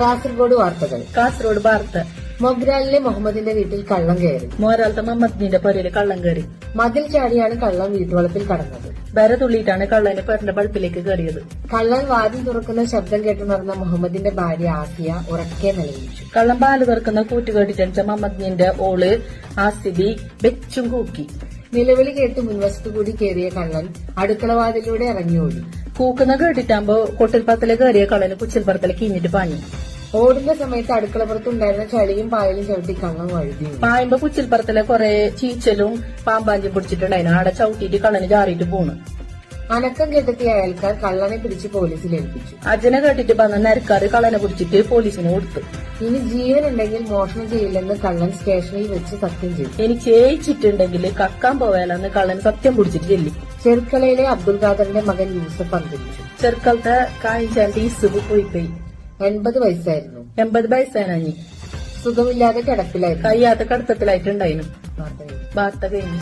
കാസർഗോഡ് വാർത്ത. മൊഗ്രാലിലെ മുഹമ്മദിന്റെ വീട്ടിൽ കള്ളം കയറി. മോരാലത്തെ മുഹമ്മദിന്റെ പേരില് കള്ളം കയറി. മതിൽ ചാടിയാണ് കള്ളൻ വീട്ടുവളപ്പിൽ കടന്നത്. വര തുള്ളിയിട്ടാണ് കള്ളന് പേരിന്റെ പഴുപ്പിലേക്ക് കയറിയത്. കള്ളൻ വാതിൽ തുറക്കുന്ന ശബ്ദം കേട്ടുണർന്ന മുഹമ്മദിന്റെ ഭാര്യ ആസിയ ഉറക്കെ നിലവിളിച്ചു. കള്ളൻ പാല് തുറക്കുന്ന കൂറ്റ് കേട്ടിട്ട മുഹമ്മദിന്റെ ഓള് ആസിബി വെച്ചും കൂക്കി. നിലവിളി കേട്ട് മുൻവശത്തു കൂടി കയറിയ കള്ളൻ അടുക്കളവാതിലൂടെ ഇറങ്ങിയോടി. കൂക്കുന്ന കേട്ടിട്ടാകുമ്പോ കൊട്ടിൽപ്പറത്തിലെ കയറിയ കള്ളന് കുച്ചിൽപ്പുറത്തിലെ കീഞ്ഞിട്ട് പാഞ്ഞു. ഓടുന്ന സമയത്ത് അടുക്കളപ്പുറത്തുണ്ടായിരുന്ന ചളിയും പായലും ചവിട്ടി കള്ളൻ വഴുതി. പായുമ്പോ കുച്ചിൽപ്പുറത്തിലെ കുറെ ചീച്ചലും പാമ്പാഞ്ചും പിടിച്ചിട്ടുണ്ടായിരുന്നു. അവിടെ ചവിട്ടിയിട്ട് കള്ളന് ചാറിയിട്ട് പോണു. അനക്കം കെട്ടെത്തിയ അയൽക്കാർ കള്ളനെ പിടിച്ച് പോലീസിൽ ഏൽപ്പിച്ചു. അജനെ കേട്ടിട്ട് വന്ന നരക്കാർ കള്ളനെ പിടിച്ചിട്ട് പോലീസിന് കൊടുത്തു. ഇനി ജീവനുണ്ടെങ്കിൽ മോഷണം ചെയ്യില്ലെന്ന് കള്ളൻ സ്റ്റേഷനിൽ വെച്ച് സത്യം ചെയ്തു. ഇനി ചേച്ചിട്ടുണ്ടെങ്കിൽ കക്കാൻ പോയാലെന്ന് കള്ളൻ സത്യം പിടിച്ചിട്ട് ചെല്ലി. ചെർക്കളയിലെ അബ്ദുൽ ഖാദറിന്റെ മകൻ യൂസഫ് അന്തരിച്ചു. ചെറുക്കളത്തെ കായിച്ചാണ്ട് ഇസുബ് പോയി 80 വയസ്സായിരുന്നു. 80 വയസ്സായി. സുഖമില്ലാതെ കിടപ്പിലായിരുന്നു. കയ്യാത്ത കടത്തത്തിലായിട്ടുണ്ടായിരുന്നു. വാർത്ത കഴിഞ്ഞു.